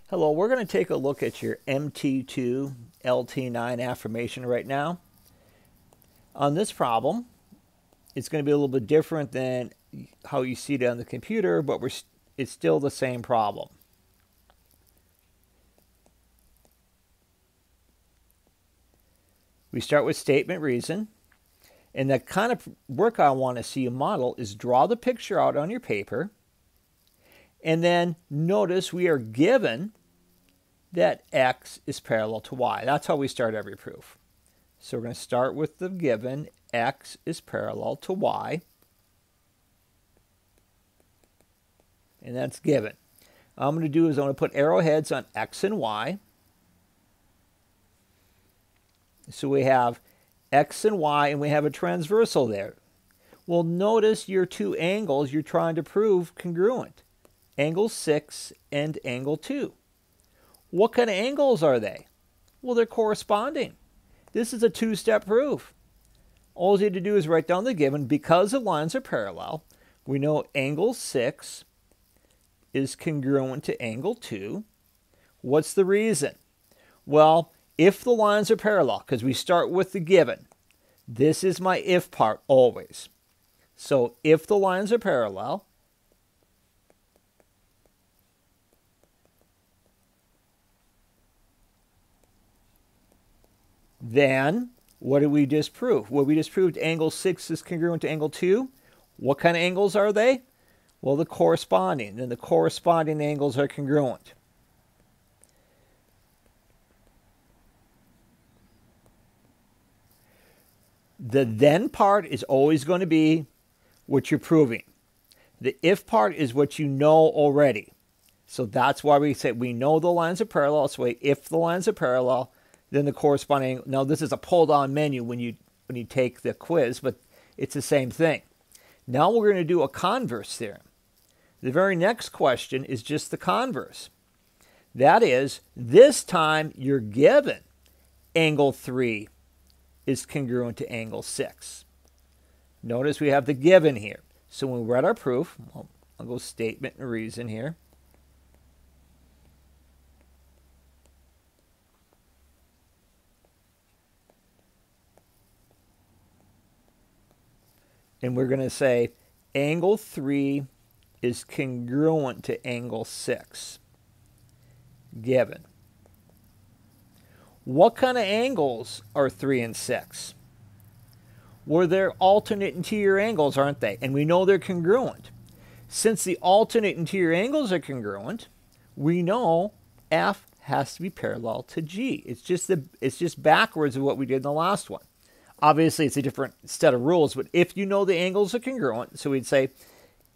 Hello, we're going to take a look at your MT2 LT9 affirmation right now. On this problem, it's going to be a little bit different than how you see it on the computer, but it's still the same problem. We start with statement reason, and the kind of work I want to see you model is draw the picture out on your paper, and then notice we are given that x is parallel to y. That's how we start every proof. So we're going to start with the given x is parallel to y. And that's given. All I'm going to do is I'm going to put arrowheads on x and y. So we have x and y, and we have a transversal there. Well, notice your two angles you're trying to prove congruent. Angle 6 and angle 2. What kind of angles are they? Well, they're corresponding. This is a two-step proof. All you have to do is write down the given. Because the lines are parallel, we know angle 6 is congruent to angle 2. What's the reason? Well, if the lines are parallel, because we start with the given, this is my if part always. So if the lines are parallel, then what did we just prove? Well, we just proved angle 6 is congruent to angle 2. What kind of angles are they? Well, the corresponding. Then the corresponding angles are congruent. The then part is always going to be what you're proving. The if part is what you know already. So that's why we say we know the lines are parallel. So if the lines are parallel, then the corresponding. Now this is a pull-down menu when you take the quiz, but it's the same thing. Now we're going to do a converse theorem. The very next question is just the converse. That is, this time you're given angle 3 is congruent to angle 6. Notice we have the given here. So when we read our proof, well, I'll go statement and reason here. And we're going to say angle 3 is congruent to angle 6. Given. What kind of angles are 3 and 6? Well, they're alternate interior angles, aren't they? And we know they're congruent. Since the alternate interior angles are congruent, we know F has to be parallel to G. It's just backwards of what we did in the last one. Obviously, it's a different set of rules, but if you know the angles are congruent, so we'd say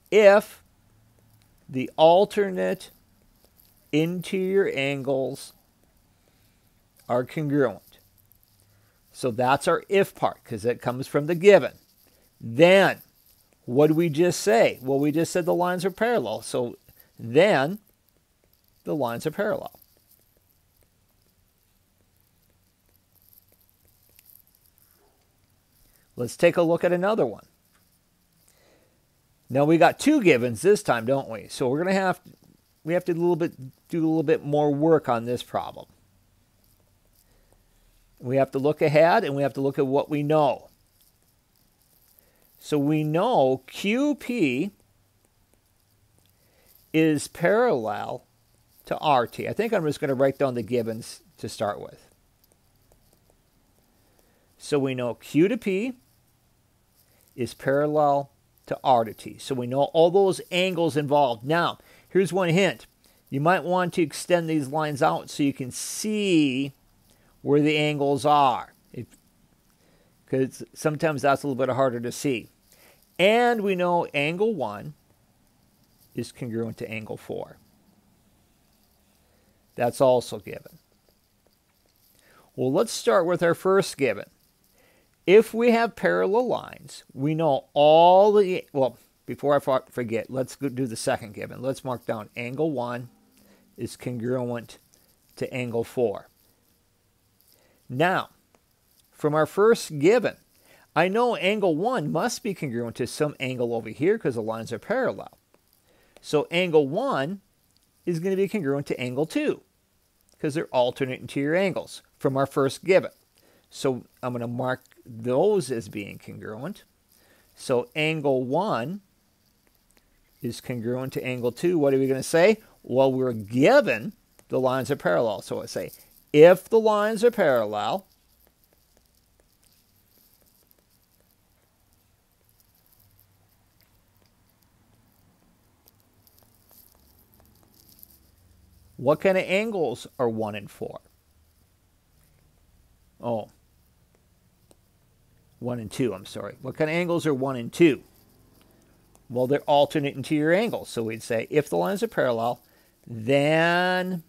if the alternate interior angles are congruent. So that's our if part, because it comes from the given. Then, what did we just say? Well, we just said the lines are parallel. So then, the lines are parallel. Let's take a look at another one. Now we got two givens this time, don't we? So we're going to have to do a little bit more work on this problem. We have to look ahead, and we have to look at what we know. So we know QP is parallel to RT. I think I'm just going to write down the givens to start with. So we know Q to P is parallel to R to T. So we know all those angles involved. Now, here's one hint. You might want to extend these lines out so you can see where the angles are, because sometimes that's a little bit harder to see. And we know angle 1 is congruent to angle 4. That's also given. Well, let's start with our first given. If we have parallel lines, we know all the, well, before I forget, let's go do the second given. Let's mark down angle 1 is congruent to angle 4. Now, from our first given, I know angle 1 must be congruent to some angle over here because the lines are parallel. So angle 1 is going to be congruent to angle 2 because they're alternate interior angles from our first given. So I'm going to mark those as being congruent. So angle 1 is congruent to angle 2. What are we going to say? Well, we're given the lines are parallel. So I say, if the lines are parallel, what kind of angles are 1 and 4? Oh, 1 and 2, I'm sorry. What kind of angles are 1 and 2? Well, they're alternate interior angles. So we'd say if the lines are parallel, then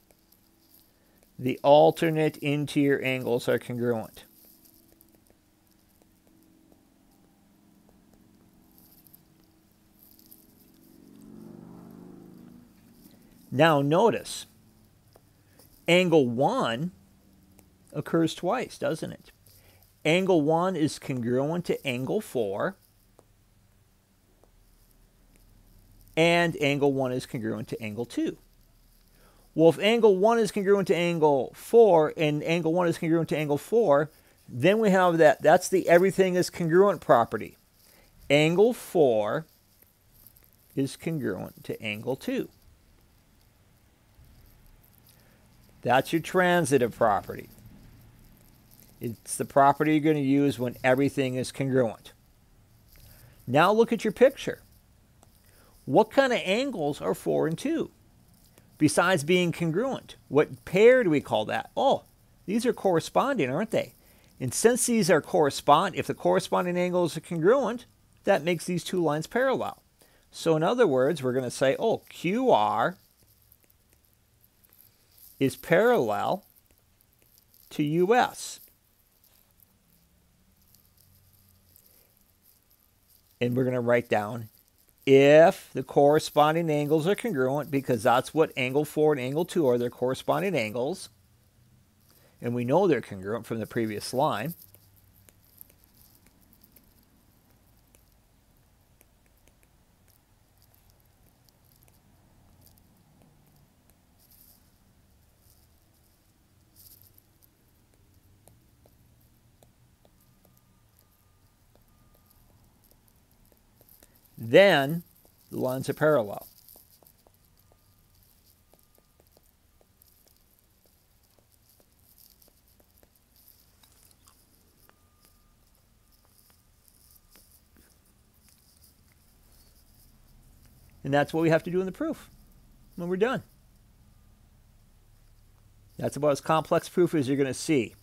the alternate interior angles are congruent. Now notice, angle 1 occurs twice, doesn't it? Angle 1 is congruent to angle 4, and angle 1 is congruent to angle 2. Well, if angle 1 is congruent to angle 4 and angle 1 is congruent to angle 4, then we have that's the everything is congruent property. Angle 4 is congruent to angle 2. That's your transitive property. It's the property you're going to use when everything is congruent. Now look at your picture. What kind of angles are 4 and 2? Besides being congruent, what pair do we call that? Oh, these are corresponding, aren't they? And since these are if the corresponding angles are congruent, that makes these two lines parallel. So in other words, we're going to say, oh, QR is parallel to US. And we're going to write down if the corresponding angles are congruent, because that's what angle 4 and angle 2 are, their corresponding angles. And we know they're congruent from the previous line. Then the lines are parallel. And that's what we have to do in the proof when we're done. That's about as complex proof as you're going to see.